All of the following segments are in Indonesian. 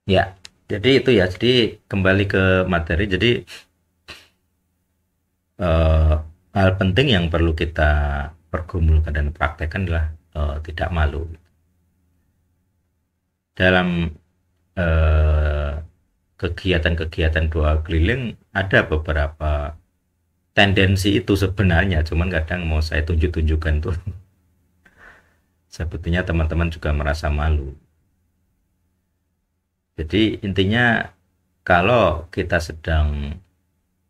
Ya, jadi itu ya. Jadi kembali ke materi. Jadi eh, hal penting yang perlu kita pergumulkan dan praktekkan adalah tidak malu dalam eh, kegiatan-kegiatan doa keliling. Ada beberapa tendensi itu sebenarnya, cuman kadang mau saya tunjuk-tunjukkan tuh sebetulnya teman-teman juga merasa malu. Jadi intinya kalau kita sedang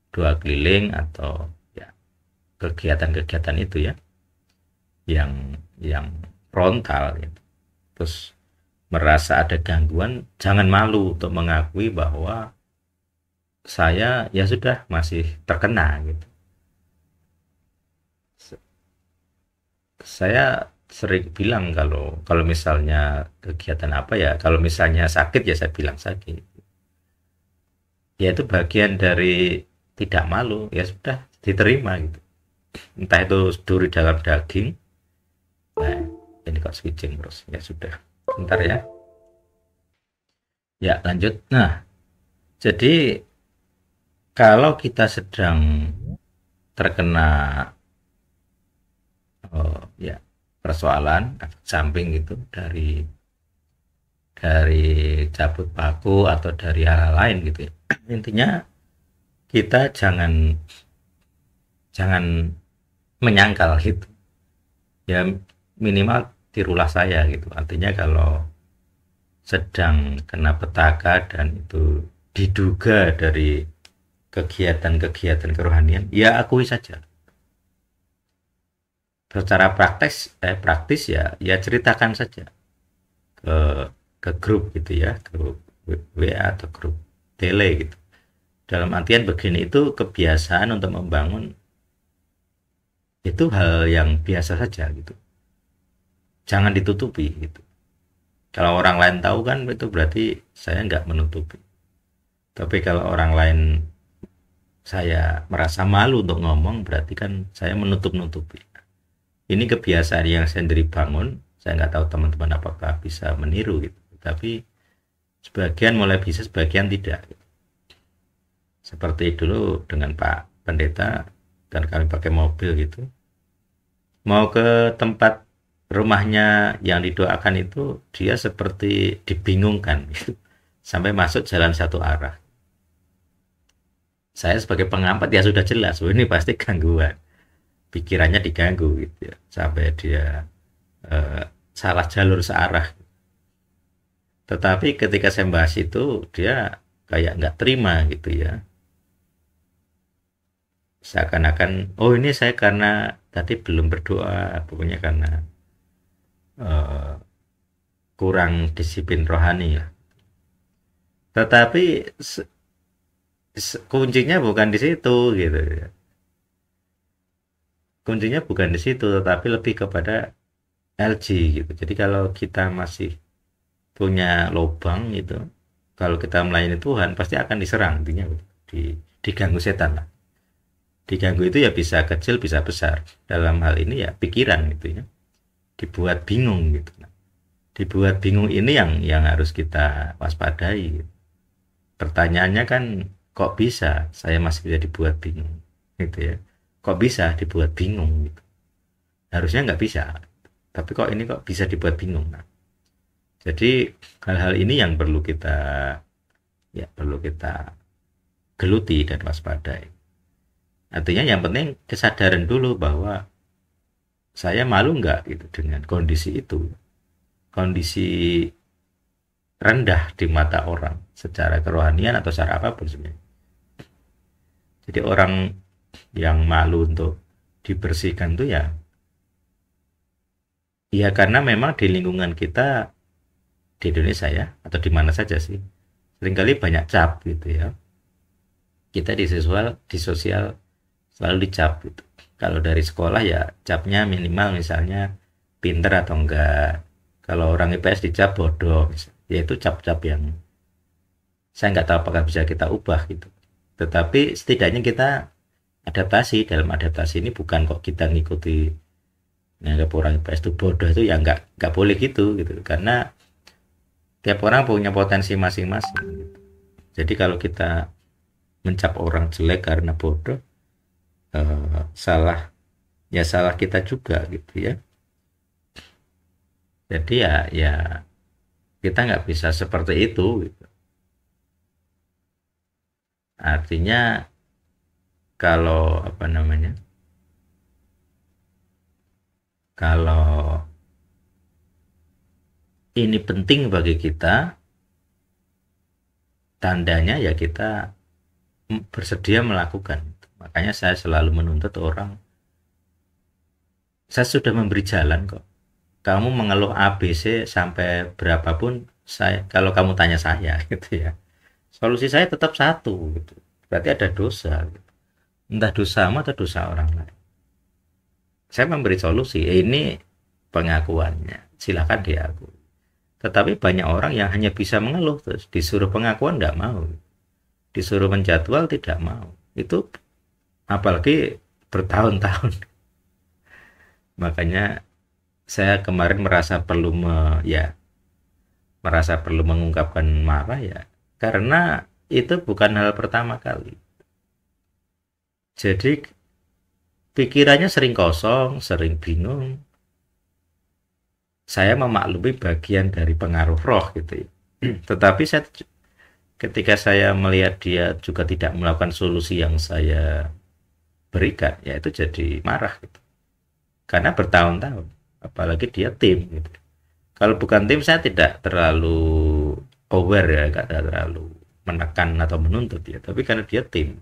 doa keliling atau ya kegiatan-kegiatan itu ya yang frontal gitu, terus merasa ada gangguan, jangan malu untuk mengakui bahwa saya ya sudah masih terkena gitu. Saya sering bilang kalau kalau misalnya kegiatan apa ya, kalau misalnya sakit ya saya bilang sakit. Ya itu bagian dari tidak malu, ya sudah diterima gitu. Entah itu duri dalam daging. Nah, ini kok switching terus. Ya sudah. Bentar ya. Ya, lanjut. Nah, jadi kalau kita sedang terkena ya persoalan efek samping gitu dari cabut paku atau dari hal lain gitu ya. Intinya kita jangan jangan menyangkal gitu. Ya minimal tirulah saya gitu. Artinya kalau sedang kena petaka dan itu diduga dari kegiatan-kegiatan kerohanian, ya akui saja. Secara praktis ya ya ceritakan saja ke grup gitu ya, grup WA atau grup tele gitu. Dalam artian begini, itu kebiasaan untuk membangun, itu hal yang biasa saja gitu. Jangan ditutupi gitu. Kalau orang lain tahu kan itu berarti saya nggak menutupi. Tapi kalau orang lain saya merasa malu untuk ngomong, berarti kan saya menutup-nutupi. Ini kebiasaan yang saya sendiri bangun. Saya nggak tahu teman-teman apakah bisa meniru gitu. Tapi sebagian mulai bisa, sebagian tidak. Seperti dulu dengan Pak Pendeta, dan kami pakai mobil gitu. Mau ke tempat rumahnya yang didoakan itu, dia seperti dibingungkan gitu. Sampai masuk jalan satu arah. Saya sebagai pengampat ya sudah jelas, oh ini pasti gangguan. Pikirannya diganggu gitu ya. Sampai dia eh, salah jalur searah. Tetapi ketika saya bahas itu, dia kayak nggak terima gitu ya. Seakan-akan, oh ini saya karena tadi belum berdoa, pokoknya karena eh, kurang disiplin rohani ya. Tetapi kuncinya bukan di situ gitu ya. Kuncinya bukan di situ, tetapi lebih kepada LG gitu. Jadi kalau kita masih punya lubang gitu, kalau kita melayani Tuhan pasti akan diserang, intinya diganggu setan lah. Diganggu itu ya bisa kecil bisa besar. Dalam hal ini ya pikiran gitu ya, dibuat bingung gitu. Dibuat bingung ini yang harus kita waspadai gitu. Pertanyaannya kan, kok bisa saya masih bisa dibuat bingung gitu ya, kok bisa dibuat bingung gitu, harusnya nggak bisa, tapi kok ini kok bisa dibuat bingung. Nah, jadi hal-hal ini yang perlu kita geluti dan waspadai. Artinya yang penting kesadaran dulu bahwa saya malu nggak gitu dengan kondisi itu, kondisi rendah di mata orang secara kerohanian atau secara apapun sebenarnya. Jadi orang yang malu untuk dibersihkan tuh ya karena memang di lingkungan kita di Indonesia ya, atau di mana saja sih, seringkali banyak cap gitu ya. Kita di sosial selalu dicap gitu. Kalau dari sekolah ya capnya minimal misalnya pinter atau enggak. Kalau orang IPS dicap bodoh, ya itu cap-cap yang saya nggak tahu apakah bisa kita ubah gitu. Tetapi setidaknya kita adaptasi. Dalam adaptasi ini bukan kok kita ngikuti nganggap orang IPS itu bodoh, itu ya nggak boleh gitu gitu, karena Tiap orang punya potensi masing-masing gitu. Jadi kalau kita mencap orang jelek karena bodoh, salah, ya salah kita juga gitu ya. Jadi ya kita nggak bisa seperti itu gitu. Artinya kalau apa namanya, kalau ini penting bagi kita, tandanya ya kita bersedia melakukan. Makanya saya selalu menuntut orang, saya sudah memberi jalan kok. Kamu mengeluh A, B, C sampai berapapun, saya kalau kamu tanya saya gitu ya. Solusi saya tetap satu gitu. Berarti ada dosa gitu. Entah dosamu atau dosa orang lain. Saya memberi solusi, ini pengakuannya. Silakan diakui. Tetapi banyak orang yang hanya bisa mengeluh, terus disuruh pengakuan tidak mau, disuruh menjadwal tidak mau. Itu apalagi bertahun-tahun. Makanya saya kemarin merasa perlu mengungkapkan marah ya, karena itu bukan hal pertama kali. Jadi pikirannya sering kosong, sering bingung. Saya memaklumi bagian dari pengaruh roh gitu ya. Tetapi ketika saya melihat dia juga tidak melakukan solusi yang saya berikan, ya itu jadi marah gitu. Karena bertahun-tahun, apalagi dia tim gitu. Kalau bukan tim saya tidak terlalu aware ya, tidak terlalu menekan atau menuntut ya. Tapi karena dia tim,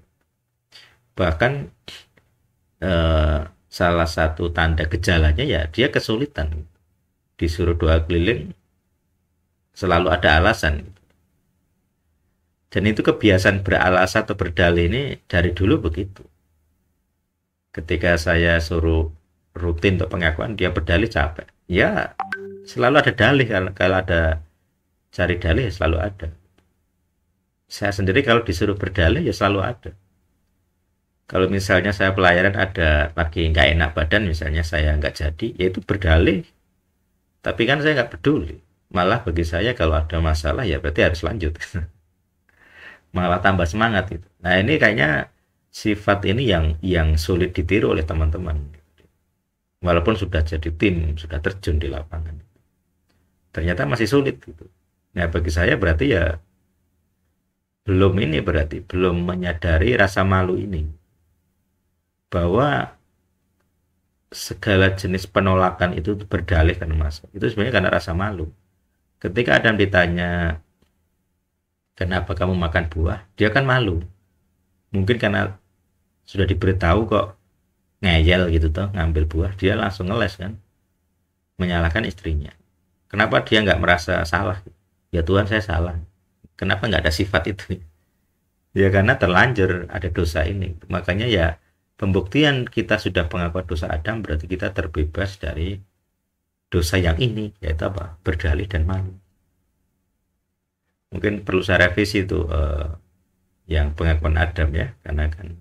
bahkan salah satu tanda gejalanya ya dia kesulitan. Disuruh doa keliling selalu ada alasan. Dan itu kebiasaan beralasan atau berdalih ini dari dulu begitu. Ketika saya suruh rutin untuk pengakuan, dia berdalih capek. Ya selalu ada dalih, kalau ada cari dalih ya selalu ada. Saya sendiri kalau disuruh berdalih ya selalu ada. Kalau misalnya saya pelayanan ada lagi nggak enak badan, misalnya saya nggak jadi, ya itu berdalih. Tapi kan saya nggak peduli. Malah bagi saya kalau ada masalah ya berarti harus lanjut. Malah tambah semangat gitu. Nah ini kayaknya sifat ini yang sulit ditiru oleh teman-teman. Walaupun sudah jadi tim, sudah terjun di lapangan, ternyata masih sulit gitu. Nah bagi saya berarti ya berarti belum menyadari rasa malu ini, bahwa segala jenis penolakan itu berdalih kan mas, itu sebenarnya karena rasa malu. Ketika Adam ditanya kenapa kamu makan buah, dia kan malu. Mungkin karena sudah diberitahu kok ngeyel gitu toh, ngambil buah, dia langsung ngeles kan, menyalahkan istrinya. Kenapa dia nggak merasa salah? Ya Tuhan saya salah. Kenapa nggak ada sifat itu? Ya karena terlanjur ada dosa ini. Makanya ya pembuktian kita sudah pengakuan dosa Adam berarti kita terbebas dari dosa yang ini, yaitu apa? Berdalih dan malu. Mungkin perlu saya revisi itu yang pengakuan Adam ya, karena kan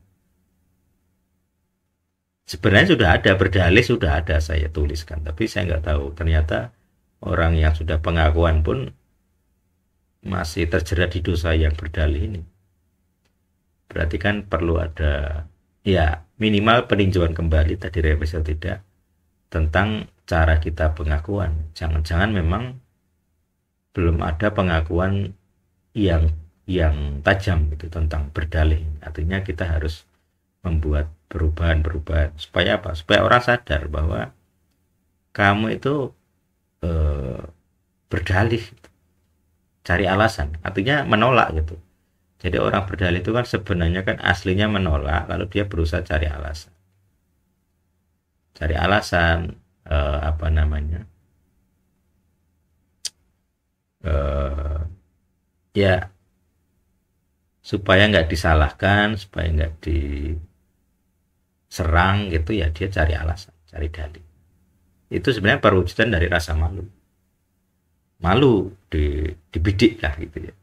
sebenarnya sudah ada berdalih, sudah ada saya tuliskan, tapi saya nggak tahu ternyata orang yang sudah pengakuan pun masih terjerat di dosa yang berdalih ini. Berarti kan perlu ada ya minimal peninjauan kembali, tadi revisi atau tidak, tentang cara kita pengakuan. Jangan-jangan memang belum ada pengakuan yang tajam gitu tentang berdalih. Artinya kita harus membuat perubahan supaya apa? Supaya orang sadar bahwa kamu itu berdalih, cari alasan, artinya menolak gitu. Jadi orang berdalih itu kan sebenarnya kan aslinya menolak, kalau dia berusaha cari alasan apa namanya, ya supaya nggak disalahkan, supaya nggak diserang gitu ya, dia cari alasan, cari dalih. Itu sebenarnya perwujudan dari rasa malu dibidik lah gitu ya.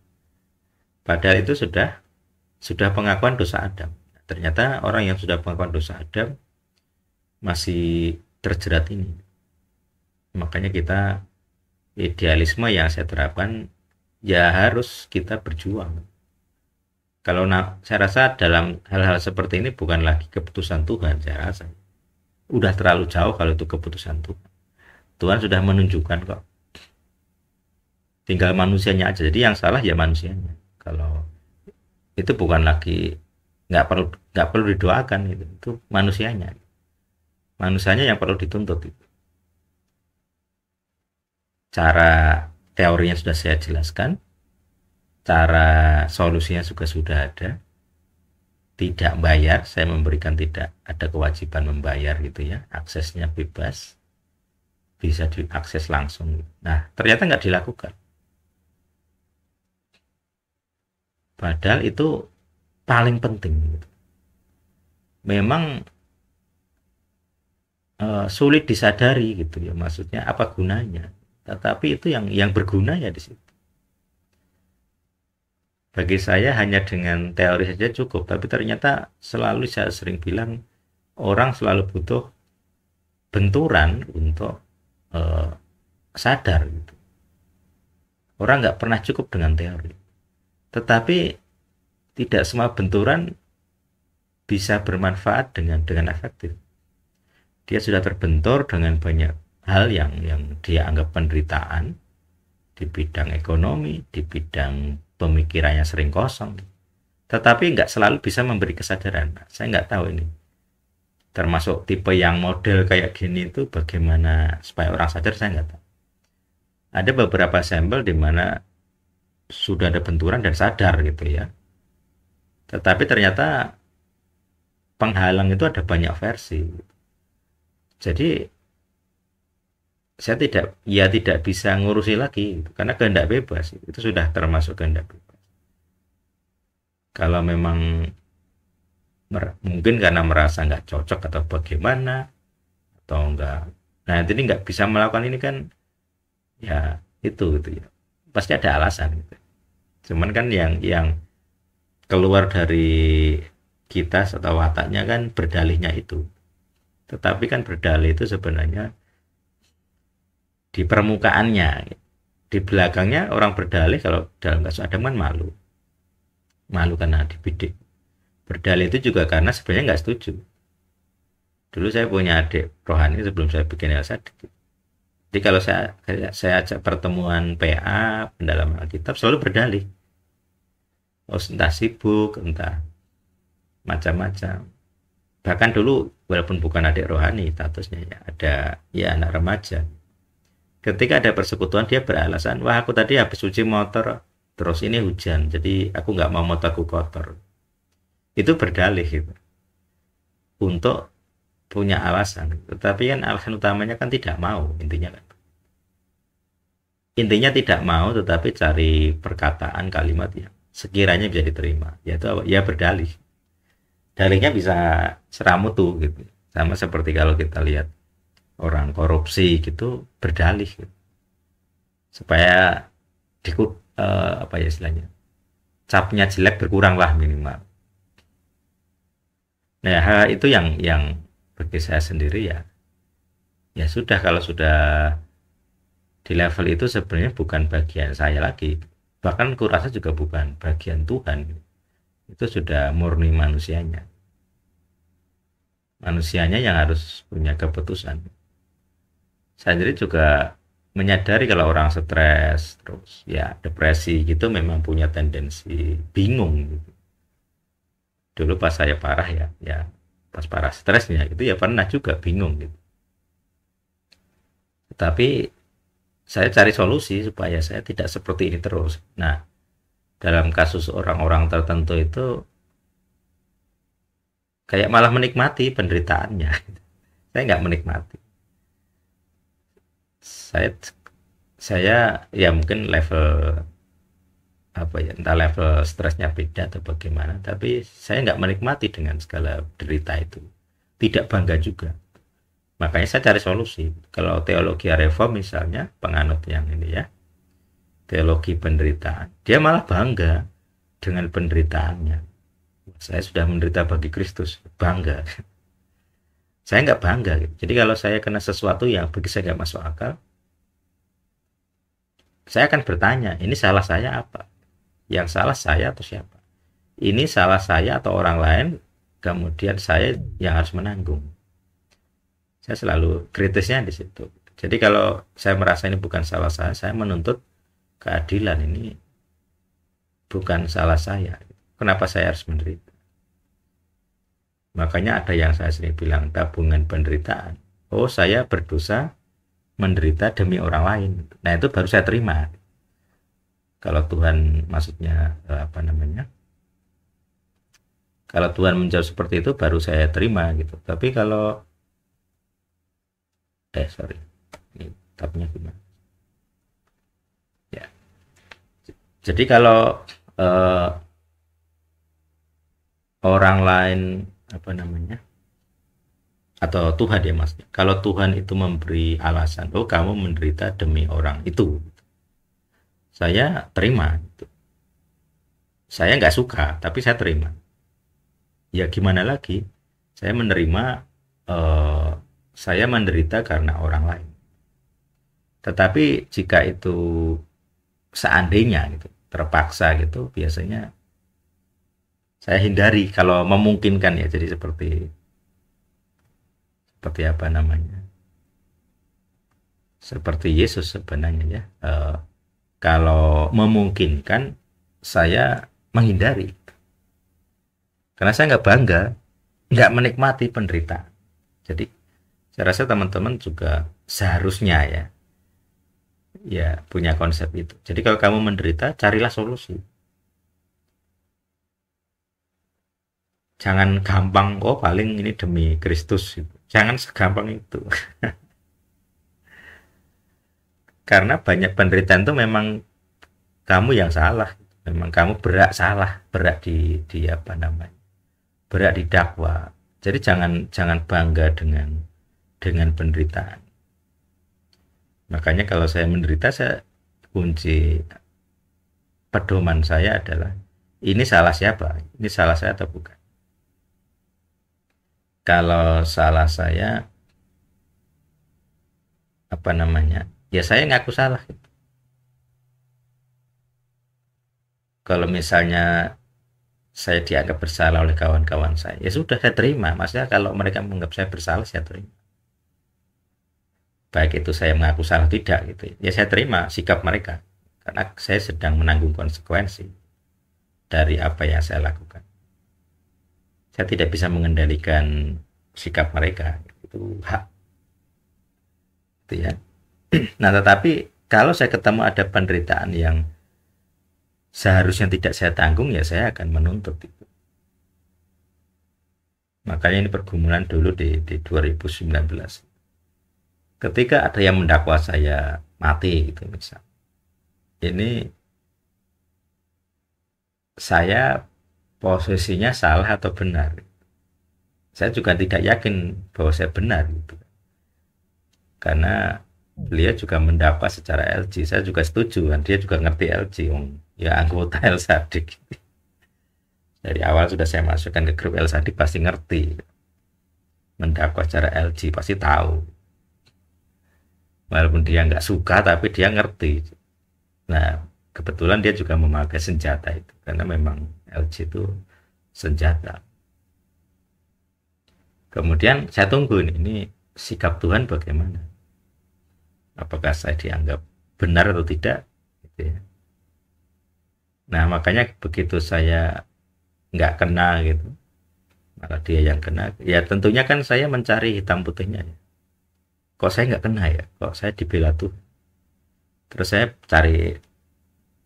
Padahal itu sudah pengakuan dosa Adam. Ternyata orang yang sudah pengakuan dosa Adam masih terjerat ini. Makanya kita idealisme yang saya terapkan ya harus kita berjuang. Kalau saya rasa dalam hal-hal seperti ini bukan lagi keputusan Tuhan, saya rasa udah terlalu jauh kalau itu keputusan Tuhan. Tuhan sudah menunjukkan kok, tinggal manusianya aja. Jadi yang salah ya manusianya. Kalau itu bukan lagi, nggak perlu didoakan, itu manusianya yang perlu dituntut. Cara teorinya sudah saya jelaskan, cara solusinya juga sudah ada. Tidak bayar, saya memberikan, tidak ada kewajiban membayar gitu ya, aksesnya bebas, bisa diakses langsung. Nah ternyata nggak dilakukan, padahal itu paling penting gitu. Memang sulit disadari gitu ya, maksudnya apa gunanya, tetapi itu yang berguna ya di situ. Bagi saya hanya dengan teori saja cukup, tapi ternyata selalu saya sering bilang, orang selalu butuh benturan untuk eh, sadar gitu. Orang nggak pernah cukup dengan teori, tetapi tidak semua benturan bisa bermanfaat dengan efektif. Dia sudah terbentur dengan banyak hal yang dia anggap penderitaan, di bidang ekonomi, di bidang pemikirannya sering kosong, tetapi nggak selalu bisa memberi kesadaran. Saya nggak tahu ini termasuk tipe yang model kayak gini itu bagaimana supaya orang sadar, saya nggak tahu. Ada beberapa sampel di mana sudah ada benturan dan sadar gitu ya, tetapi ternyata penghalang itu ada banyak versi. Jadi saya tidak bisa ngurusi lagi gitu, karena kehendak bebas itu sudah termasuk kehendak bebas. Kalau memang mungkin karena merasa nggak cocok atau bagaimana, atau enggak, nah ini nggak bisa melakukan ini kan, ya itu gitu ya, pasti ada alasan gitu. Cuman kan yang keluar dari kita atau wataknya kan berdalihnya itu, tetapi kan berdalih itu sebenarnya di permukaannya. Di belakangnya orang berdalih kalau dalam kasus Adam kan malu, karena dibidik. Berdalih itu juga karena sebenarnya nggak setuju. Dulu saya punya adik rohani sebelum saya bikin LSAD. Jadi kalau saya ajak pertemuan PA, pendalaman Alkitab, selalu berdalih. Oh, entah sibuk, entah macam-macam. Bahkan dulu walaupun bukan adik rohani statusnya, ya ada ya anak remaja. Ketika ada persekutuan dia beralasan, wah aku tadi habis cuci motor, terus ini hujan, jadi aku nggak mau motorku kotor. Itu berdalih gitu, untuk punya alasan. Tetapi kan alasan utamanya kan tidak mau, intinya kan. Intinya tidak mau, tetapi cari perkataan kalimat yang sekiranya bisa diterima. Yaitu ya berdalih. Dalihnya bisa seramutu gitu. Sama seperti kalau kita lihat orang korupsi gitu, berdalih gitu, supaya apa ya istilahnya, capnya jelek berkurang lah minimal. Nah hal itu yang bagi saya sendiri ya, ya sudah, kalau sudah di level itu sebenarnya bukan bagian saya lagi, bahkan kurasa juga bukan bagian Tuhan, itu sudah murni manusianya yang harus punya keputusan. Saya sendiri juga menyadari kalau orang stres terus ya depresi gitu memang punya tendensi bingung gitu. Dulu pas saya parah ya pas parah stresnya itu ya pernah juga bingung gitu. Tetapi saya cari solusi supaya saya tidak seperti ini terus. Nah, dalam kasus orang-orang tertentu itu kayak malah menikmati penderitaannya. Saya nggak menikmati. Saya ya mungkin level apa ya, entah level stresnya beda atau bagaimana, tapi saya nggak menikmati dengan segala derita itu, tidak bangga juga. Makanya saya cari solusi. Kalau teologi reform misalnya, penganut yang ini ya, teologi penderitaan, dia malah bangga dengan penderitaannya. Saya sudah menderita bagi Kristus, bangga. Saya nggak bangga gitu. Jadi kalau saya kena sesuatu yang bagi saya nggak masuk akal, saya akan bertanya, ini salah saya apa? Yang salah saya atau siapa? Ini salah saya atau orang lain, kemudian saya yang harus menanggung. Saya selalu kritisnya di situ. Jadi kalau saya merasa ini bukan salah saya menuntut keadilan. Ini bukan salah saya. Kenapa saya harus menderita? Makanya ada yang saya sering bilang tabungan penderitaan. Oh, saya berdosa menderita demi orang lain. Nah, itu baru saya terima. Kalau Tuhan maksudnya apa namanya? Kalau Tuhan menjawab seperti itu baru saya terima gitu. Tapi kalau sorry. Ini tabnya gimana? Ya. Jadi kalau eh, orang lain apa namanya? Atau Tuhan ya Mas. Kalau Tuhan itu memberi alasan, oh kamu menderita demi orang itu, saya terima. Gitu. Saya nggak suka, tapi saya terima. Ya gimana lagi? Saya menerima, eh, saya menderita karena orang lain. Tetapi jika itu seandainya gitu, terpaksa gitu, biasanya saya hindari kalau memungkinkan ya. Jadi seperti apa namanya? Seperti Yesus sebenarnya ya. Kalau memungkinkan saya menghindari. Karena saya nggak bangga, nggak menikmati penderitaan. Jadi saya rasa teman-teman juga seharusnya ya punya konsep itu. Jadi kalau kamu menderita, carilah solusi. Jangan gampang, oh paling ini demi Kristus. Jangan segampang itu. Karena banyak penderitaan itu memang kamu yang salah. Memang kamu berat di apa namanya? Berat didakwa. Jadi jangan bangga dengan penderitaan. Makanya kalau saya menderita, saya kunci pedoman saya adalah ini salah siapa? Ini salah saya atau bukan? Kalau salah saya apa namanya? Ya saya ngaku salah. Kalau misalnya saya dianggap bersalah oleh kawan-kawan saya, ya sudah saya terima. Maksudnya kalau mereka menganggap saya bersalah, saya terima. Baik itu saya mengaku salah tidak gitu. Ya saya terima sikap mereka karena saya sedang menanggung konsekuensi dari apa yang saya lakukan. Saya tidak bisa mengendalikan sikap mereka, itu hak gitu ya. Nah, tetapi kalau saya ketemu ada penderitaan yang seharusnya tidak saya tanggung, ya saya akan menuntut itu. Makanya ini pergumulan dulu di 2019. Ketika ada yang mendakwa saya mati gitu misal. Ini saya posisinya salah atau benar. Saya juga tidak yakin bahwa saya benar gitu. Karena beliau juga mendakwa secara LG. Saya juga setuju kan, dia juga ngerti LG, ya anggota El Sadik. Dari awal sudah saya masukkan ke grup El Sadik, pasti ngerti. Mendakwa secara LG pasti tahu. Walaupun dia nggak suka, tapi dia ngerti. Nah, kebetulan dia juga memakai senjata itu, karena memang LG itu senjata. Kemudian saya tunggu ini sikap Tuhan bagaimana. Apakah saya dianggap benar atau tidak? Gitu ya. Nah, makanya begitu saya nggak kena gitu, malah dia yang kena. Ya tentunya kan saya mencari hitam putihnya ya. Kok saya nggak kena ya? Kok saya dibela tuh? Terus saya cari,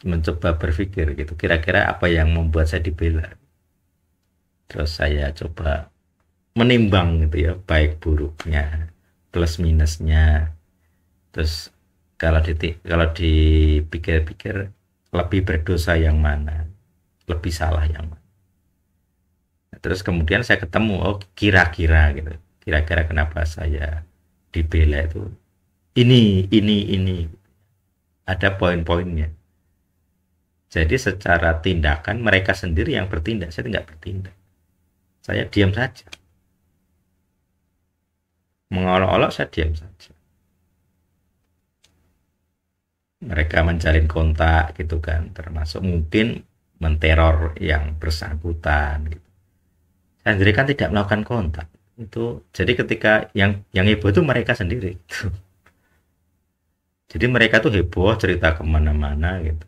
mencoba berpikir gitu. Kira-kira apa yang membuat saya dibela? Terus saya coba menimbang gitu ya, baik buruknya, plus minusnya. Terus kalau dipikir-pikir, lebih berdosa yang mana, lebih salah yang mana. Terus kemudian saya ketemu, oh kira-kira gitu, kira-kira kenapa saya dibela itu ini ada poin-poinnya. Jadi secara tindakan mereka sendiri yang bertindak, saya tidak bertindak, saya diam saja, mengolok-olok saya diam saja. mereka menjalin kontak gitu kan, termasuk mungkin menteror yang bersangkutan gitu. Saya sendiri kan tidak melakukan kontak itu, jadi ketika yang heboh itu mereka sendiri gitu. Jadi mereka tuh heboh cerita kemana-mana gitu,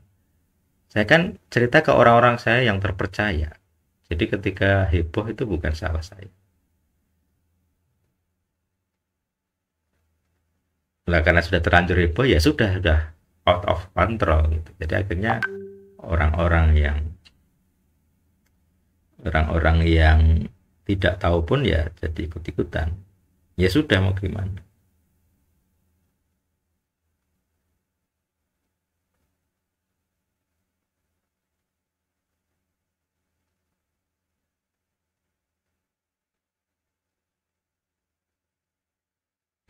saya kan cerita ke orang-orang saya yang terpercaya, jadi ketika heboh itu bukan salah saya. Lah karena sudah terlanjur heboh ya sudah out of control gitu. Jadi akhirnya orang-orang yang orang-orang yang tidak tahu pun ya jadi ikut-ikutan. Ya sudah mau gimana.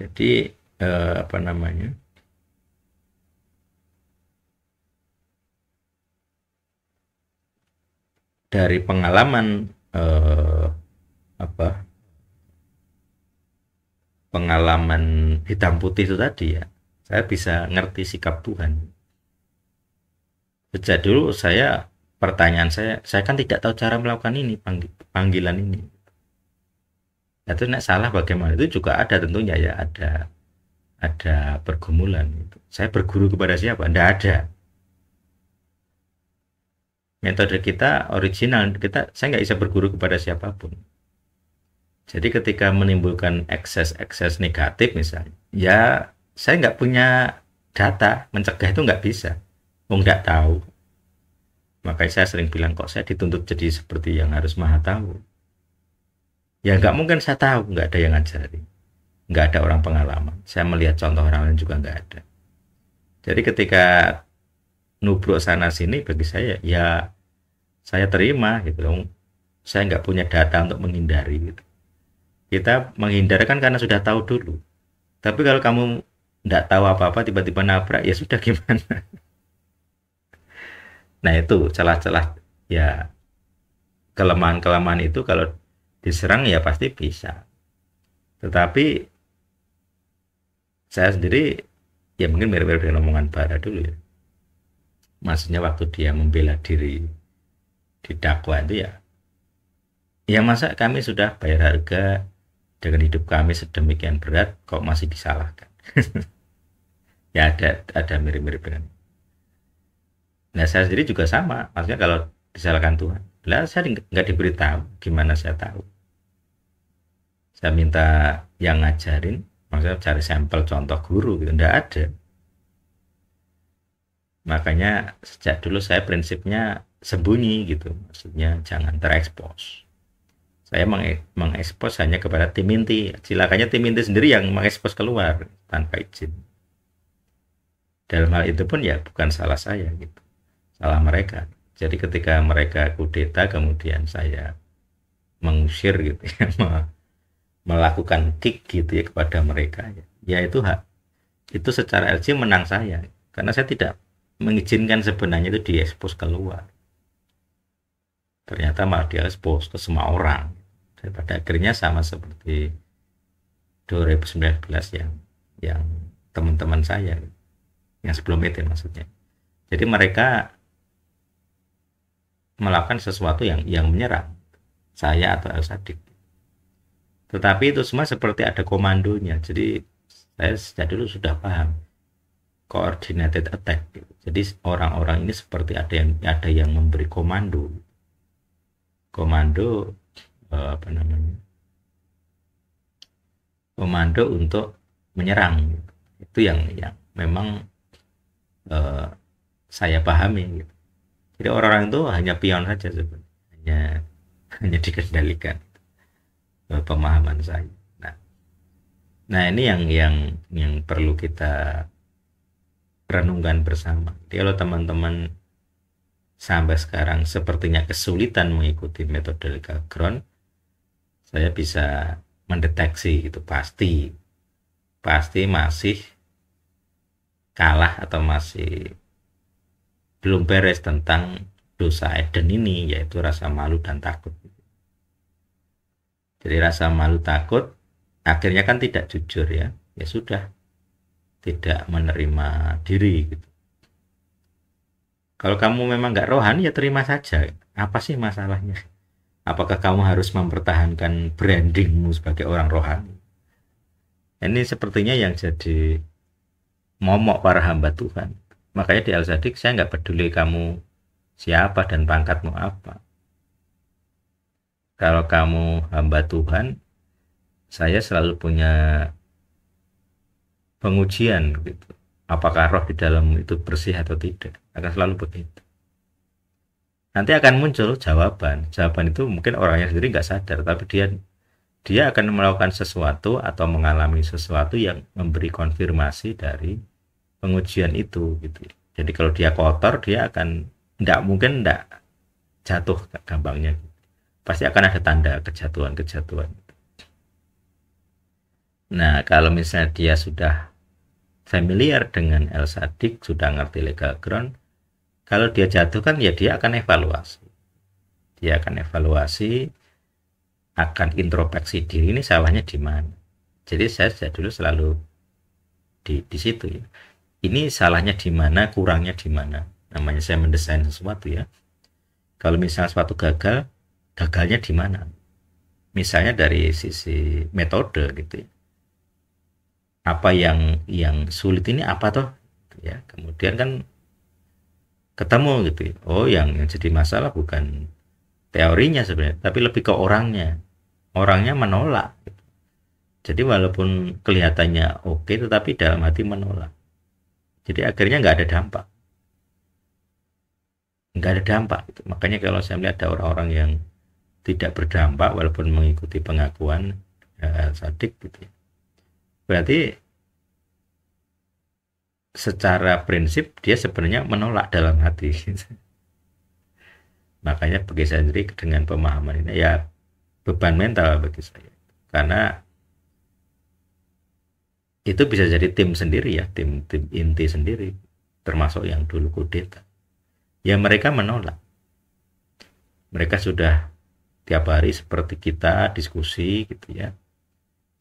Jadi apa namanya? Dari pengalaman eh, apa? Pengalaman hitam putih itu tadi ya. Saya bisa ngerti sikap Tuhan. Sejak dulu pertanyaan saya kan tidak tahu cara melakukan ini panggilan ini. Nah, itu nek salah bagaimana itu juga ada tentunya ya, ada pergumulan gitu. Saya berguru kepada siapa? Tidak ada. Metode kita original, saya nggak bisa berguru kepada siapapun. Jadi ketika menimbulkan ekses-ekses negatif misalnya, ya saya nggak punya data mencegah itu nggak bisa. Mau nggak tahu. Makanya saya sering bilang kok saya dituntut jadi seperti yang harus maha tahu. Ya nggak mungkin saya tahu, nggak ada yang ngajari. Nggak ada orang pengalaman. Saya melihat contoh orang lain juga nggak ada. Jadi ketika nubruk sana sini bagi saya ya saya terima gitu dong. Saya nggak punya data untuk menghindari gitu. Kita menghindarkan karena sudah tahu dulu. Tapi kalau kamu nggak tahu apa-apa tiba-tiba nabrak ya sudah gimana. Nah itu celah-celah ya, kelemahan-kelemahan itu kalau diserang ya pasti bisa. Tetapi saya sendiri ya mungkin mirip-mirip dengan omongan Bara dulu ya. Maksudnya waktu dia membela diri didakwa itu ya, ya masa kami sudah bayar harga dengan hidup kami sedemikian berat kok masih disalahkan. Ya ada mirip-mirip dengan. Nah saya sendiri juga sama, maksudnya kalau disalahkan Tuhan, lah saya nggak diberitahu, gimana saya tahu? Saya minta yang ngajarin, maksudnya cari sampel contoh guru gitu, nggak ada. Makanya sejak dulu saya prinsipnya sembunyi gitu, maksudnya jangan terekspos. Saya mengekspos hanya kepada tim inti. Silakannya tim inti sendiri yang mengekspos keluar tanpa izin. Dalam hal itu pun ya bukan salah saya gitu, salah mereka. Jadi ketika mereka kudeta kemudian saya mengusir gitu ya, melakukan kick gitu ya kepada mereka, ya itu hak, itu secara LC menang saya karena saya tidak mengizinkan sebenarnya itu diekspos keluar. Ternyata malah diekspos ke semua orang. Dan pada akhirnya sama seperti 2019 yang teman-teman saya yang sebelum itu maksudnya. Jadi mereka melakukan sesuatu yang menyerang saya atau El Sadik. Tetapi itu semua seperti ada komandonya. Jadi saya sejak dulu sudah paham coordinated attack. Jadi orang-orang ini seperti ada yang memberi komando apa namanya, komando untuk menyerang. Itu yang memang eh, saya pahami gitu. Jadi orang-orang itu hanya pion saja sebenarnya, hanya dikendalikan pemahaman saya. Nah, nah ini yang perlu kita renungkan bersama. Jadi kalau teman-teman sampai sekarang sepertinya kesulitan mengikuti metode legal ground, saya bisa mendeteksi itu pasti masih kalah atau masih belum beres tentang dosa Eden ini, yaitu rasa malu dan takut. Jadi rasa malu takut akhirnya kan tidak jujur ya, ya sudah tidak menerima diri gitu. Kalau kamu memang nggak rohani ya terima saja. Apa sih masalahnya? Apakah kamu harus mempertahankan brandingmu sebagai orang rohani? Ini sepertinya yang jadi momok para hamba Tuhan. Makanya di Al-Sadik saya nggak peduli kamu siapa dan pangkatmu apa. Kalau kamu hamba Tuhan, saya selalu punya pengujian gitu. Apakah roh di dalammu itu bersih atau tidak? Akan selalu begitu. Nanti akan muncul jawaban. Jawaban itu mungkin orangnya sendiri nggak sadar, tapi dia akan melakukan sesuatu atau mengalami sesuatu yang memberi konfirmasi dari pengujian itu gitu. Jadi kalau dia kotor, dia akan nggak mungkin nggak jatuh gampangnya. Pasti akan ada tanda kejatuhan-kejatuhan. Nah, kalau misalnya dia sudah familiar dengan El Sadik, sudah ngerti legal ground, kalau dia jatuh kan ya dia akan evaluasi. Dia akan evaluasi, akan introspeksi diri, ini salahnya di mana. Jadi saya dulu selalu di situ ya. Ini salahnya di mana, kurangnya di mana. Namanya saya mendesain sesuatu ya. Kalau misalnya sesuatu gagal, gagalnya di mana? Misalnya dari sisi metode gitu ya. Apa yang sulit ini apa toh? Ya, kemudian kan ketemu gitu ya. Oh, yang jadi masalah bukan teorinya sebenarnya, tapi lebih ke orangnya. Orangnya menolak. Gitu. Jadi walaupun kelihatannya oke, tetapi dalam hati menolak. Jadi akhirnya nggak ada dampak. Nggak ada dampak. Gitu. Makanya kalau saya melihat ada orang-orang yang tidak berdampak walaupun mengikuti pengakuan Sadik gitu ya. Berarti secara prinsip dia sebenarnya menolak dalam hati. Makanya bagi saya sendiri dengan pemahaman ini ya beban mental bagi saya. Karena itu bisa jadi tim sendiri ya, tim inti sendiri, termasuk yang dulu kudeta. Ya mereka menolak. Mereka sudah tiap hari seperti kita diskusi gitu ya.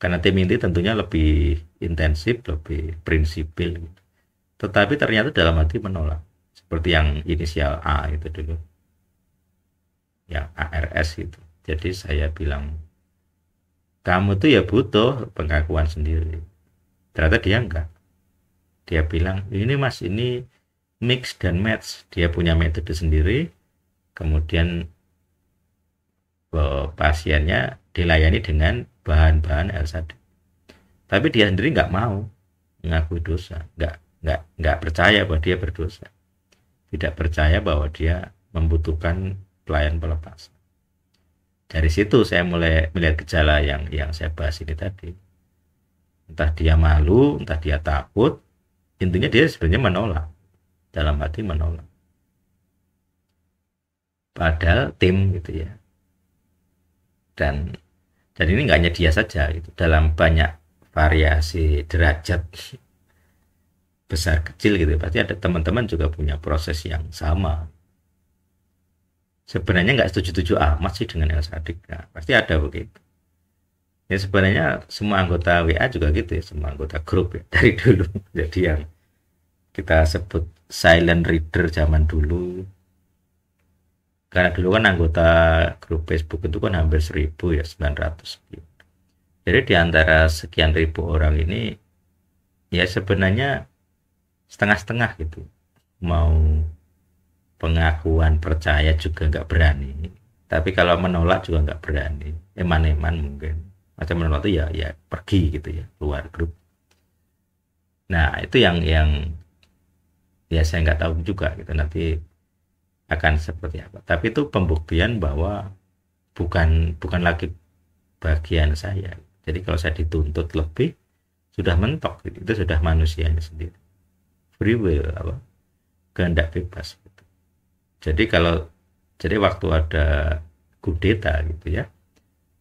Karena tim inti tentunya lebih intensif, lebih prinsipil gitu. Tetapi ternyata dalam hati menolak. Seperti yang inisial A itu dulu. Yang ARS itu. Jadi saya bilang, kamu tuh ya butuh pengakuan sendiri. Ternyata dia enggak. Dia bilang, ini mas, ini mix dan match. Dia punya metode sendiri. Kemudian pasiennya dilayani dengan bahan-bahan L-SAD. Tapi dia sendiri nggak mau mengakui dosa, nggak percaya bahwa dia berdosa, tidak percaya bahwa dia membutuhkan pelayan pelepas. Dari situ saya mulai melihat gejala yang saya bahas ini tadi. Entah dia malu, entah dia takut, intinya dia sebenarnya menolak, dalam hati menolak. Padahal tim gitu ya. Dan ini nggak hanya dia saja gitu. Dalam banyak variasi derajat besar kecil gitu pasti ada teman-teman juga punya proses yang sama. Sebenarnya nggak setuju-setuju amat sih dengan El Sadik. Nah, pasti ada begitu. Ya sebenarnya semua anggota WA juga gitu ya, semua anggota grup ya dari dulu. Jadi yang kita sebut silent reader zaman dulu. Karena dulu kan anggota grup Facebook itu kan hampir 1000 ya, 900. Jadi di antara sekian ribu orang ini ya sebenarnya setengah-setengah gitu. Mau pengakuan percaya juga nggak berani. Tapi kalau menolak juga nggak berani. Eman-eman mungkin. Macam menolak itu ya pergi gitu ya, keluar grup. Nah, itu yang ya saya nggak tahu juga gitu nanti akan seperti apa. Tapi itu pembuktian bahwa bukan lagi bagian saya. Jadi kalau saya dituntut lebih sudah mentok gitu. Itu sudah manusianya sendiri. Free will apa? Kehendak bebas gitu. Jadi waktu ada kudeta gitu ya.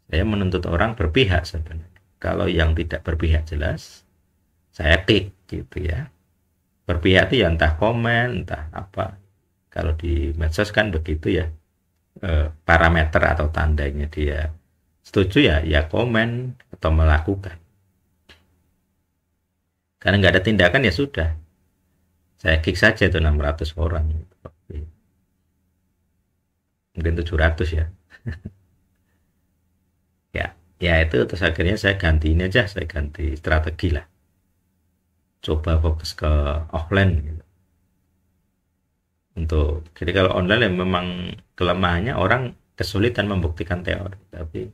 Saya menuntut orang berpihak sebenarnya. Kalau yang tidak berpihak jelas saya kick gitu ya. Berpihak itu ya entah komen, entah apa. Kalau di medsos kan begitu ya, parameter atau tandanya dia setuju ya komen atau melakukan. Karena nggak ada tindakan ya sudah, saya kick saja itu 600 orang gitu. mungkin 700 ya. Ya, ya itu terus akhirnya saya ganti ini aja, saya ganti strategi lah. Coba fokus ke offline gitu. Jadi kalau online ya memang kelemahannya orang kesulitan membuktikan teori, tapi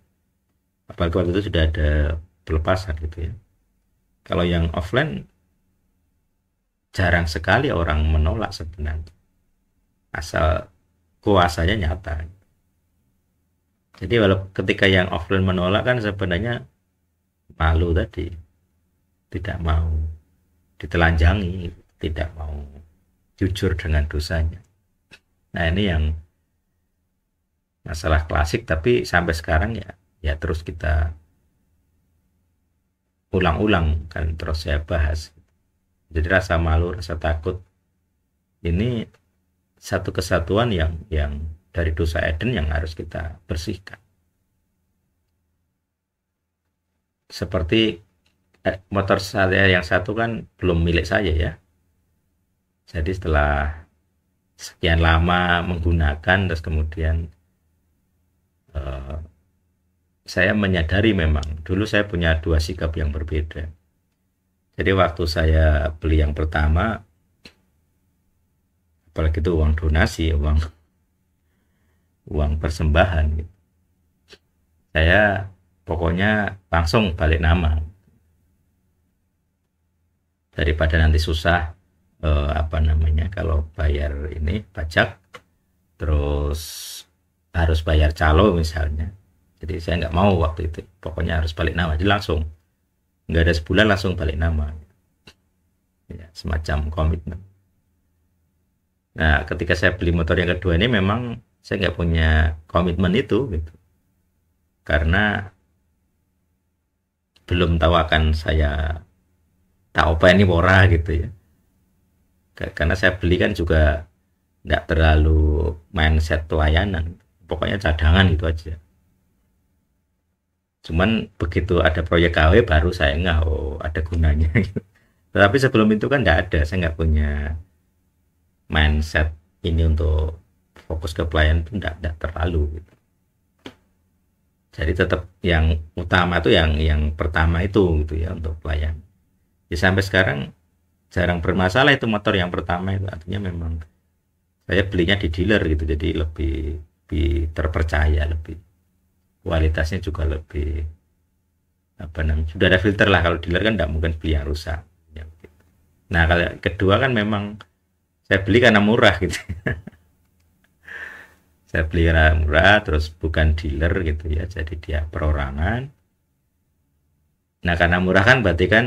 apalagi waktu itu sudah ada pelepasan gitu ya. Kalau yang offline jarang sekali orang menolak sebenarnya, asal kuasanya nyata. Jadi walau ketika yang offline menolak kan sebenarnya malu tadi, tidak mau ditelanjangi, tidak mau jujur dengan dosanya. Nah ini yang masalah klasik, tapi sampai sekarang ya ya terus kita ulang-ulang kan, terus saya bahas. Jadi rasa malu, rasa takut ini satu kesatuan yang dari dosa Eden yang harus kita bersihkan. Seperti motor saya yang satu kan belum milik saya ya. Jadi setelah sekian lama menggunakan, terus kemudian eh, saya menyadari memang dulu saya punya dua sikap yang berbeda. Jadi waktu saya beli yang pertama, apalagi itu uang donasi, uang uang persembahan gitu. Saya pokoknya langsung balik nama daripada nanti susah, apa namanya, kalau bayar ini pajak terus harus bayar calo misalnya. Jadi saya nggak mau waktu itu, pokoknya harus balik nama, jadi langsung nggak ada sebulan langsung balik nama ya, semacam komitmen. Nah ketika saya beli motor yang kedua ini memang saya nggak punya komitmen itu gitu, karena belum tahu akan saya tak apa ini murah gitu ya. Karena saya beli kan juga nggak terlalu mindset pelayanan, pokoknya cadangan gitu aja. Cuman begitu ada proyek KW baru saya nggak, oh ada gunanya gitu. Tetapi sebelum itu kan nggak ada, saya nggak punya mindset ini untuk fokus ke pelayanan itu nggak terlalu gitu. Jadi tetap yang utama itu yang pertama itu gitu ya, untuk pelayan. Ya sampai sekarang jarang bermasalah itu motor yang pertama itu, artinya memang saya belinya di dealer gitu, jadi lebih terpercaya, lebih kualitasnya juga lebih apa namanya, sudah ada filter lah. Kalau dealer kan tidak mungkin beli yang rusak ya, gitu. Nah kalau kedua kan memang saya beli karena murah gitu. Saya beli karena murah, terus bukan dealer gitu ya, jadi dia perorangan. Nah karena murah kan berarti kan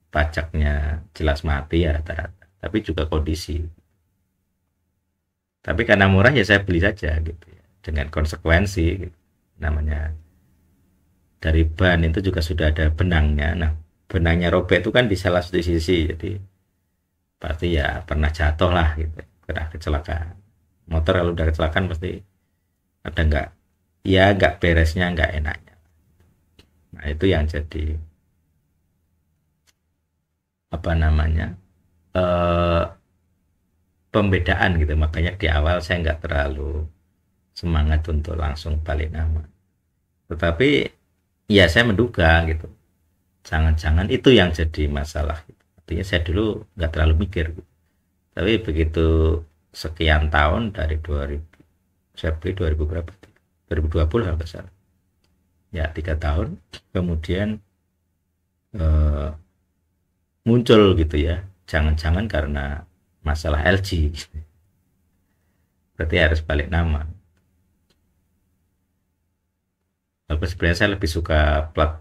pajaknya jelas mati ya rata-rata, tapi juga kondisi. Tapi karena murah ya saya beli saja gitu ya, dengan konsekuensi gitu. Namanya dari ban itu juga sudah ada benangnya. Nah benangnya robek itu kan di salah satu sisi, jadi pasti ya pernah jatuh lah gitu, pernah kecelakaan. Motor kalau udah kecelakaan pasti ada nggak beresnya, nggak enaknya. Nah itu yang jadi apa namanya, eh, pembedaan gitu. Makanya di awal saya nggak terlalu semangat untuk langsung balik nama, tetapi ya saya menduga gitu, jangan-jangan itu yang jadi masalah gitu. Artinya saya dulu nggak terlalu mikir gitu. Tapi begitu sekian tahun dari 2000, saya beli 2000 berapa, 2020 kalau nggak salah ya, 3 tahun kemudian eh, muncul gitu ya, jangan-jangan karena masalah LG gitu. Berarti harus balik nama. Walaupun sebenarnya saya lebih suka plat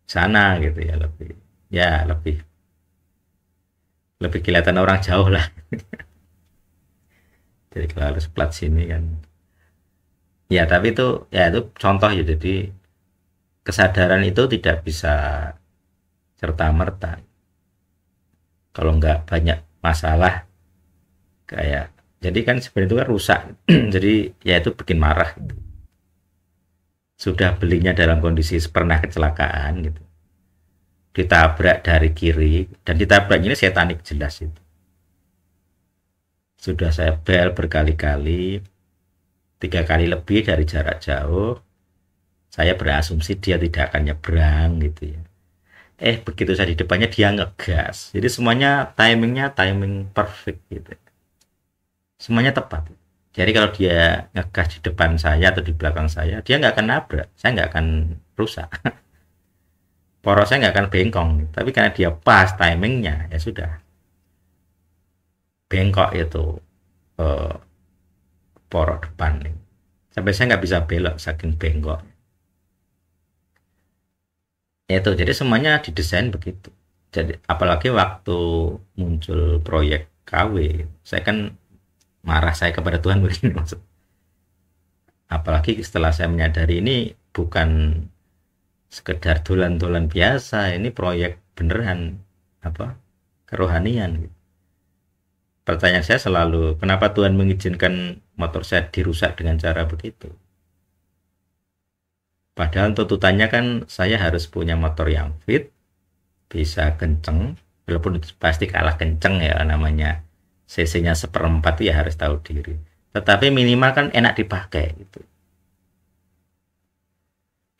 sana gitu ya, lebih lebih kelihatan orang jauh lah. Jadi kalau harus plat sini kan ya, tapi itu ya itu contoh ya. Jadi kesadaran itu tidak bisa serta merta. Kalau nggak banyak masalah, kayak jadi kan sebenarnya itu kan rusak. Jadi ya itu bikin marah gitu. Sudah belinya dalam kondisi pernah kecelakaan gitu, ditabrak dari kiri, dan ditabraknya ini setanik jelas itu. Sudah saya bel berkali-kali, 3 kali lebih dari jarak jauh, saya berasumsi dia tidak akan nyebrang gitu ya. Begitu saya di depannya dia ngegas. Jadi semuanya timingnya timing perfect gitu. Semuanya tepat. Jadi kalau dia ngegas di depan saya atau di belakang saya, dia nggak akan nabrak. Saya nggak akan rusak. Porosnya nggak akan bengkong. Tapi karena dia pas timingnya, ya sudah. Bengkok itu eh, porok depan nih. Sampai saya nggak bisa belok saking bengkok. Itu jadi semuanya didesain begitu. Jadi apalagi waktu muncul proyek KW, saya kan marah saya kepada Tuhan begini maksud. Apalagi setelah saya menyadari ini bukan sekedar dolan-dolan biasa, ini proyek beneran apa kerohanian. Pertanyaan saya selalu, kenapa Tuhan mengizinkan motor saya dirusak dengan cara begitu? Padahal tuntutannya kan saya harus punya motor yang fit, bisa kenceng, walaupun pasti kalah kenceng ya namanya cc-nya seperempat ya harus tahu diri. Tetapi minimal kan enak dipakai gitu.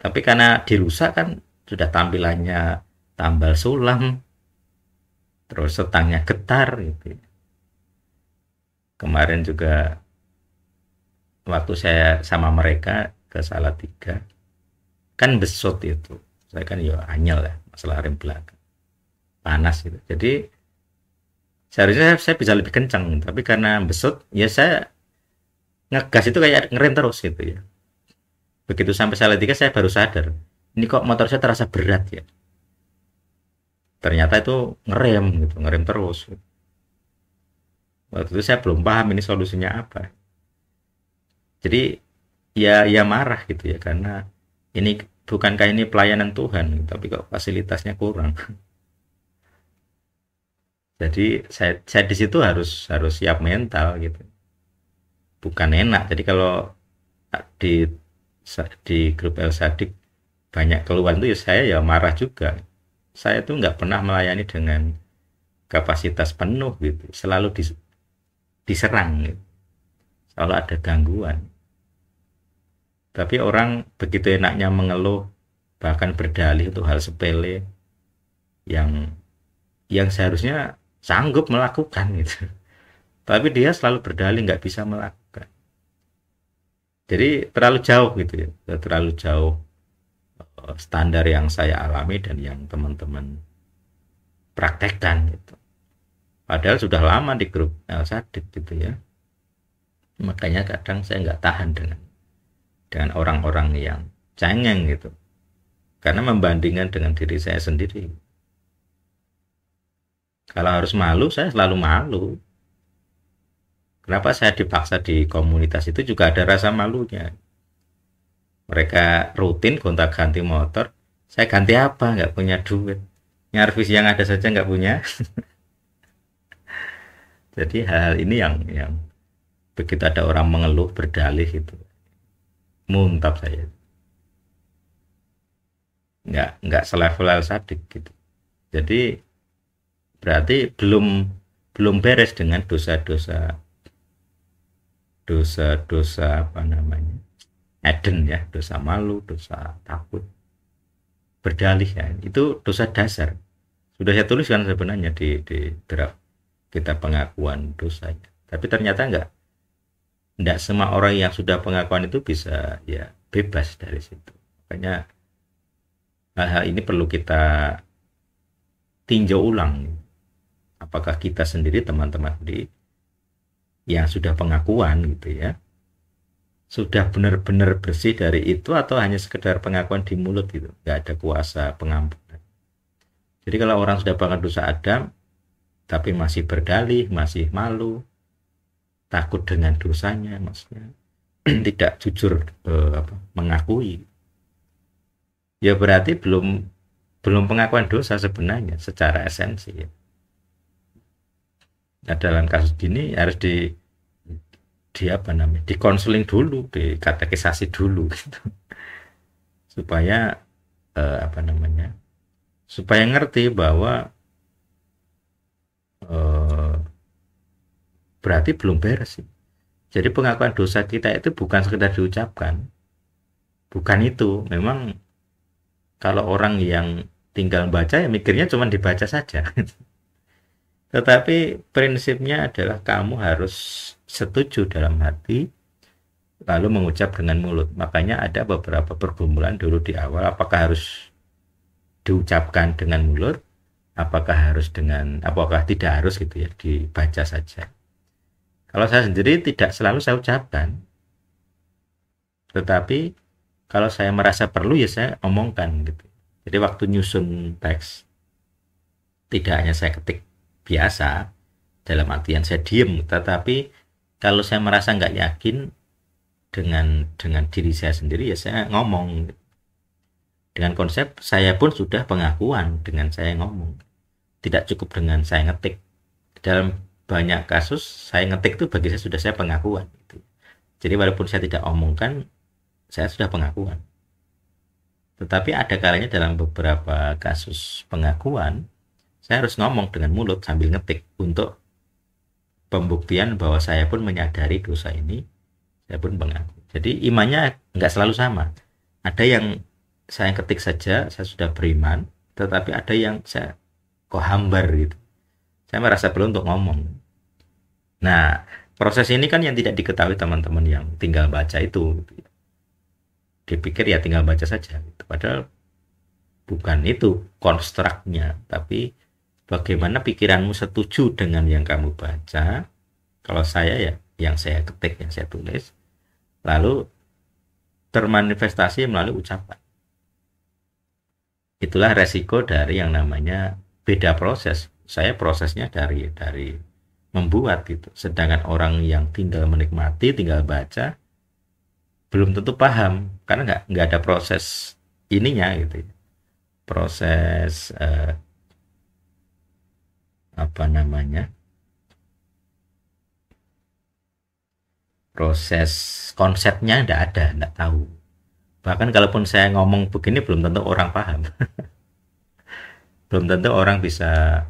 Tapi karena dirusak kan sudah tampilannya tambal sulam, terus setangnya getar gitu. Kemarin juga waktu saya sama mereka ke Salatiga, kan besut itu. Saya kan ya anyel ya masalah rem belakang. Panas gitu. Jadi seharusnya saya bisa lebih kencang, tapi karena besut ya saya ngegas itu kayak ngerem terus gitu ya. Begitu sampai Salatiga saya baru sadar, ini kok motor saya terasa berat ya. Ternyata itu ngerem gitu, ngerem terus. Waktu itu saya belum paham ini solusinya apa. Jadi ya marah gitu ya karena ini bukankah ini pelayanan Tuhan, tapi kok fasilitasnya kurang. Jadi saya di situ harus siap mental gitu. Bukan enak. Jadi kalau di di grup El Sadik banyak keluhan tuh ya saya ya marah juga. Saya tuh nggak pernah melayani dengan kapasitas penuh gitu. Selalu diserang gitu. Selalu ada gangguan. Tapi orang begitu enaknya mengeluh, bahkan berdalih untuk hal sepele yang seharusnya sanggup melakukan gitu. Tapi dia selalu berdalih nggak bisa melakukan. Jadi terlalu jauh gitu ya, terlalu jauh standar yang saya alami dan yang teman-teman praktekkan gitu. Padahal sudah lama di grup El Sadik gitu ya. Makanya kadang saya nggak tahan dengan orang-orang yang cengeng gitu. Karena membandingkan dengan diri saya sendiri. Kalau harus malu, saya selalu malu. Kenapa saya dipaksa di komunitas itu juga ada rasa malunya. Mereka rutin gonta-ganti motor, saya ganti apa? Nggak punya duit. Nyarvis yang ada saja nggak punya. Jadi hal-hal ini yang begitu ada orang mengeluh berdalih itu, muntap saya. Nggak selevel Sadik gitu. Jadi berarti belum beres dengan dosa apa namanya, Eden ya, dosa malu, dosa takut, berdalih ya, itu dosa dasar. Sudah saya tuliskan sebenarnya di draft kita pengakuan dosanya. Tapi ternyata enggak semua orang yang sudah pengakuan itu bisa ya bebas dari situ. Makanya hal-hal ini perlu kita tinjau ulang. Apakah kita sendiri, teman-teman di yang sudah pengakuan gitu ya, sudah benar-benar bersih dari itu atau hanya sekedar pengakuan di mulut gitu, nggak ada kuasa pengampunan. Jadi kalau orang sudah banget dosa Adam tapi masih berdalih, masih malu, takut dengan dosanya, maksudnya tidak jujur mengakui, ya berarti belum pengakuan dosa sebenarnya secara esensi ya. Nah, dalam kasus gini harus di apa namanya, dikonseling dulu, dikatekisasi dulu gitu. Supaya apa namanya, supaya ngerti bahwa berarti belum beres sih. Jadi pengakuan dosa kita itu bukan sekedar diucapkan, bukan itu. Memang kalau orang yang tinggal baca ya mikirnya cuma dibaca saja. Tetapi prinsipnya adalah kamu harus setuju dalam hati lalu mengucap dengan mulut. Makanya ada beberapa pergumulan dulu di awal, apakah harus diucapkan dengan mulut, apakah tidak harus gitu ya, dibaca saja. Kalau saya sendiri tidak selalu saya ucapkan, tetapi kalau saya merasa perlu ya saya omongkan gitu. Jadi waktu nyusun teks, tidak hanya saya ketik biasa, dalam artian saya diem, tetapi kalau saya merasa nggak yakin dengan diri saya sendiri ya saya ngomong. Dengan konsep saya pun sudah pengakuan dengan saya ngomong. Tidak cukup dengan saya ngetik. Dalam banyak kasus saya ngetik itu bagi saya sudah saya pengakuan gitu. Jadi walaupun saya tidak omongkan, saya sudah pengakuan. Tetapi ada kalanya dalam beberapa kasus pengakuan saya harus ngomong dengan mulut sambil ngetik untuk pembuktian bahwa saya pun menyadari dosa ini, saya pun mengaku. Jadi imannya nggak selalu sama. Ada yang saya ketik saja saya sudah beriman, tetapi ada yang saya kok hambar gitu, saya merasa perlu untuk ngomong. Nah, proses ini kan yang tidak diketahui teman-teman yang tinggal baca itu, dipikir ya tinggal baca saja gitu. Padahal bukan itu konstruknya, tapi bagaimana pikiranmu setuju dengan yang kamu baca. Kalau saya ya yang saya ketik, yang saya tulis, lalu termanifestasi melalui ucapan. Itulah resiko dari yang namanya beda proses. Saya prosesnya dari membuat gitu. Sedangkan orang yang tinggal menikmati, tinggal baca, belum tentu paham karena nggak ada proses ininya gitu. Proses apa namanya? Proses konsepnya nggak tahu. Bahkan kalaupun saya ngomong begini belum tentu orang paham. Belum tentu orang bisa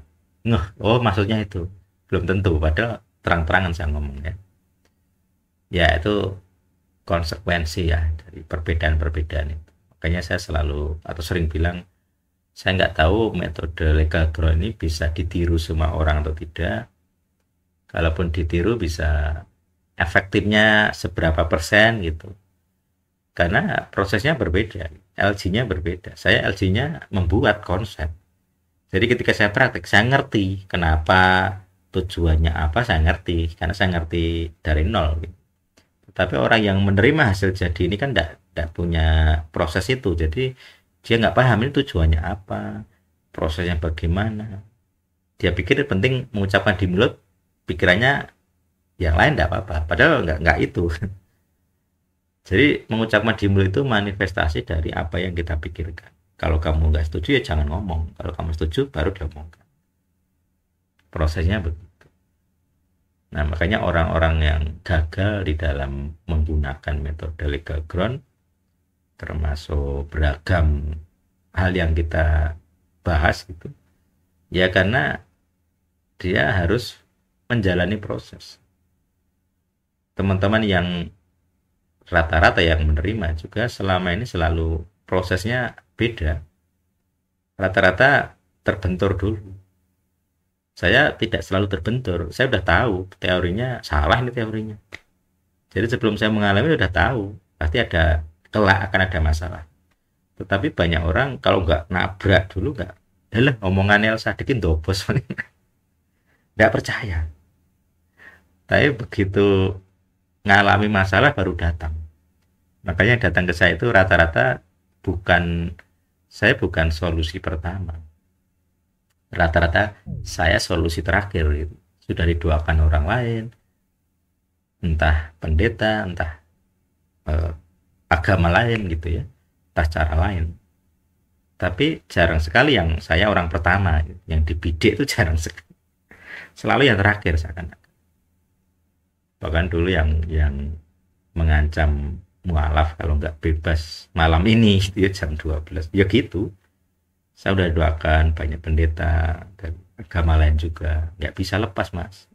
ngeh, oh maksudnya itu. Belum tentu, padahal terang-terangan saya ngomongnya. Ya itu konsekuensi ya dari perbedaan-perbedaan itu. Makanya saya selalu atau sering bilang, saya nggak tahu metode legal ground ini bisa ditiru semua orang atau tidak. Kalaupun ditiru bisa efektifnya seberapa persen gitu. Karena prosesnya berbeda, LG-nya berbeda. Saya LG-nya membuat konsep. Jadi ketika saya praktek, saya ngerti kenapa, tujuannya apa, saya ngerti. Karena saya ngerti dari nol. Gitu. Tapi orang yang menerima hasil jadi ini kan tidak punya proses itu. Jadi dia nggak paham ini tujuannya apa, prosesnya bagaimana. Dia pikir penting mengucapkan di mulut, pikirannya yang lain tidak apa-apa. Padahal nggak itu. Jadi mengucapkan di mulut itu manifestasi dari apa yang kita pikirkan. Kalau kamu nggak setuju ya jangan ngomong. Kalau kamu setuju baru diomongkan. Prosesnya begitu. Nah makanya orang-orang yang gagal di dalam menggunakan metode legal ground, termasuk beragam hal yang kita bahas gitu, ya karena dia harus menjalani proses. Teman-teman yang rata-rata yang menerima juga selama ini selalu prosesnya beda. Rata-rata terbentur dulu. Saya tidak selalu terbentur. Saya udah tahu teorinya salah ini teorinya. Jadi sebelum saya mengalami udah tahu pasti ada kelak akan ada masalah. Tetapi banyak orang kalau nggak nabrak dulu nggak, lah omongan Elsa dikin dobos, nggak percaya. Tapi begitu ngalami masalah baru datang. Makanya datang ke saya itu rata-rata saya bukan solusi pertama. Rata-rata saya solusi terakhir gitu. Sudah didoakan orang lain, entah pendeta, entah agama lain gitu ya, entah cara lain. Tapi jarang sekali yang saya orang pertama gitu. Yang dibidik itu jarang sekali. Selalu yang terakhir seakan-akan. Bahkan dulu yang mengancam mualaf kalau nggak bebas malam ini dia jam 12 ya gitu. Saya udah doakan banyak pendeta dan agama lain juga nggak bisa lepas mas.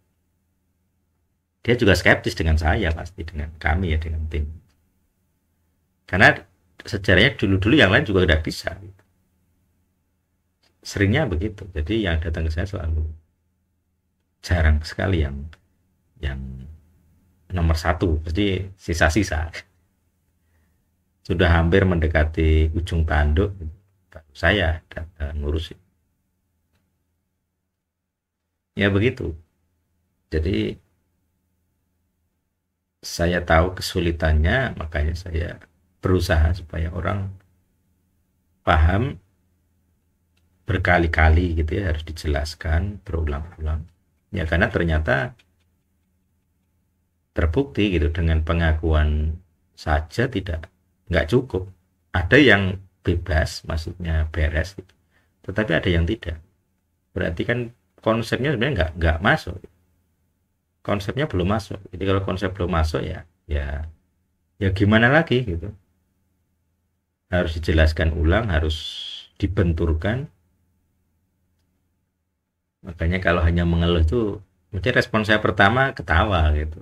dia juga skeptis dengan saya, pasti dengan kami ya, dengan tim. Karena sejarahnya dulu-dulu yang lain juga udah bisa. Seringnya begitu. Jadi yang datang ke saya selalu jarang sekali yang nomor satu. Jadi sisa-sisa. Sudah hampir mendekati ujung tanduk, saya datang ngurusin. Ya begitu. Jadi saya tahu kesulitannya, makanya saya berusaha supaya orang paham berkali-kali gitu ya, harus dijelaskan berulang-ulang. Ya karena ternyata terbukti gitu, dengan pengakuan saja nggak cukup. Ada yang bebas, maksudnya beres gitu. Tetapi ada yang tidak. Berarti kan konsepnya sebenarnya nggak masuk. Konsepnya belum masuk. Jadi kalau konsep belum masuk ya ya gimana lagi gitu. Harus dijelaskan ulang, harus dibenturkan. Makanya kalau hanya mengeluh itu, mungkin respon saya pertama ketawa gitu.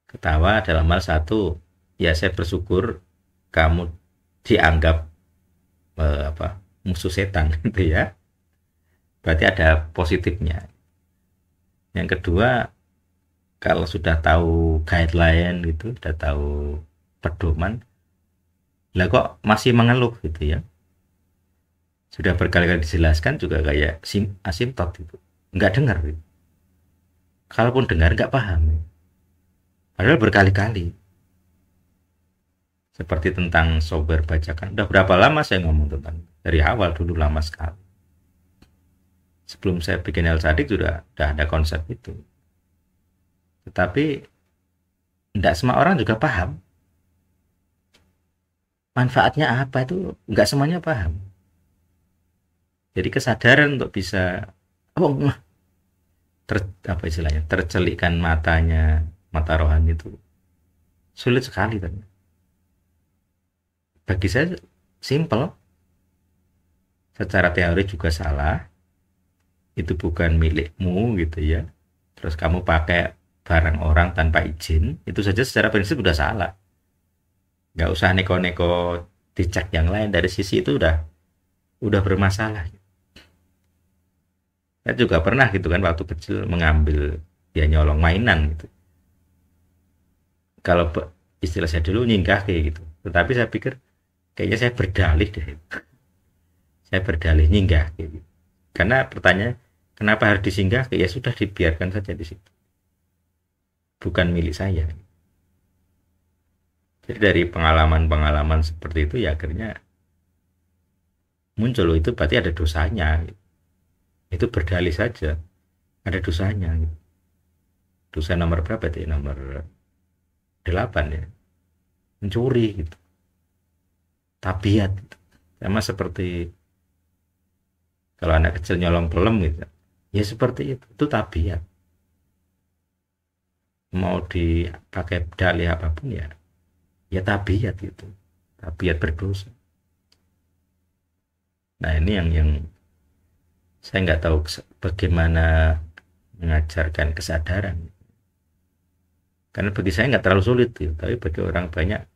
Ketawa dalam hal satu, ya saya bersyukur kamu dianggap apa, musuh setan gitu ya. Berarti ada positifnya. Yang kedua, kalau sudah tahu guideline gitu, sudah tahu pedoman, lah kok masih mengeluh gitu ya. Sudah berkali-kali dijelaskan juga kayak asimptot itu, nggak dengar gitu. Kalaupun dengar nggak paham, padahal berkali-kali. Seperti tentang software bajakan, udah berapa lama saya ngomong tentang, dari awal dulu lama sekali. Sebelum saya bikin El Sadik sudah ada konsep itu. Tetapi tidak semua orang juga paham manfaatnya apa, itu nggak semuanya paham. Jadi kesadaran untuk bisa, oh apa istilahnya, tercelikkan mata rohani itu sulit sekali ternyata. Bagi saya simple, secara teori juga salah, itu bukan milikmu gitu ya, terus kamu pakai barang orang tanpa izin, itu saja secara prinsip udah salah. Nggak usah neko-neko dicek yang lain, dari sisi itu udah bermasalah. Saya juga pernah gitu kan, waktu kecil mengambil, ya nyolong mainan gitu. Kalau istilah saya dulu nyinggah kayak gitu. Tetapi saya pikir kayaknya saya berdalih deh. Saya berdalih nyinggah kayak gitu. Karena pertanyaan, kenapa harus disinggah? Ya sudah, dibiarkan saja di situ. Bukan milik saya. Jadi dari pengalaman-pengalaman seperti itu ya akhirnya muncul, itu berarti ada dosanya. Itu berdalih saja, ada dosanya. Dosa nomor berapa itu? Nomor 8 ya. Mencuri gitu. Tabiat. Sama seperti kalau anak kecil nyolong pelem gitu. Ya seperti itu tabiat. Mau dipakai dalih apapun ya tabiat gitu. Tabiat berdosa. Nah ini yang saya nggak tahu bagaimana mengajarkan kesadaran. Karena bagi saya nggak terlalu sulit gitu, tapi bagi orang banyak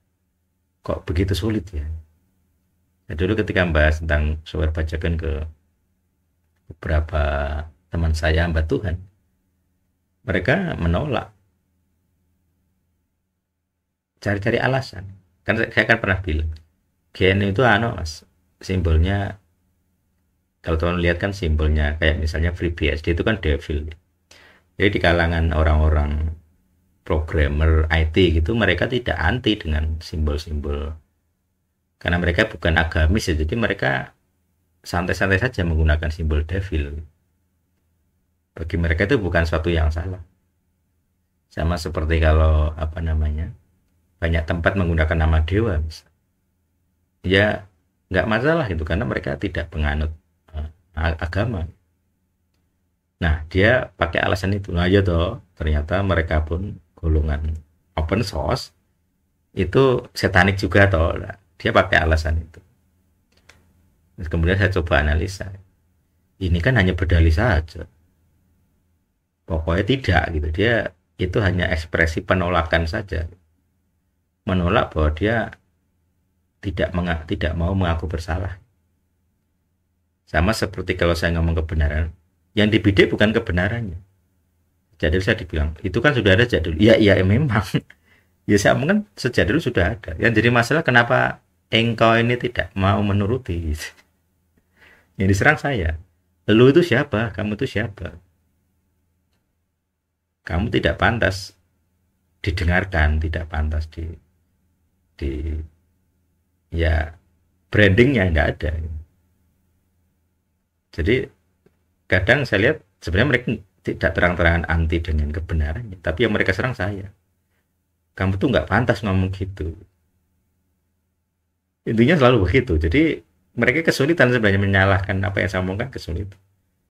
kok begitu sulit ya. Nah, dulu ketika membahas tentang software bajakan ke beberapa teman saya hamba Tuhan, mereka menolak, cari-cari alasan. Kan saya kan pernah bilang, GN itu mas, simbolnya, kalau teman lihat kan simbolnya kayak misalnya FreeBSD itu kan devil. Jadi di kalangan orang-orang programmer IT gitu, mereka tidak anti dengan simbol-simbol, karena mereka bukan agamis ya, jadi mereka santai-santai saja menggunakan simbol devil. Bagi mereka itu bukan suatu yang salah. Sama seperti kalau apa namanya, banyak tempat menggunakan nama dewa misalnya, ya nggak masalah itu, karena mereka tidak penganut agama. Nah dia pakai alasan itu. Nah ya toh, ternyata mereka pun golongan open source itu setanik juga toh. Nah, dia pakai alasan itu. Terus kemudian saya coba analisa, ini kan hanya berdalih saja, Pokoknya tidak gitu. Dia itu hanya ekspresi penolakan saja. Menolak bahwa dia tidak mau mengaku bersalah. Sama seperti kalau saya ngomong kebenaran, yang dibidik bukan kebenarannya. Jadul saya dibilang, itu kan sudah ada jadul. Iya, iya memang. Ya saya omong kan sejadul sudah ada. Yang jadi masalah kenapa engkau ini tidak mau menuruti. Yang diserang saya. Lu itu siapa? Kamu itu siapa? Kamu tidak pantas didengarkan, tidak pantas di ya brandingnya nggak ada. Jadi kadang saya lihat sebenarnya mereka tidak terang-terangan anti dengan kebenarannya, tapi yang mereka serang saya. Kamu tuh nggak pantas ngomong gitu. Intinya selalu begitu. Jadi mereka kesulitan sebenarnya menyalahkan apa yang saya omongkan, kesulitan.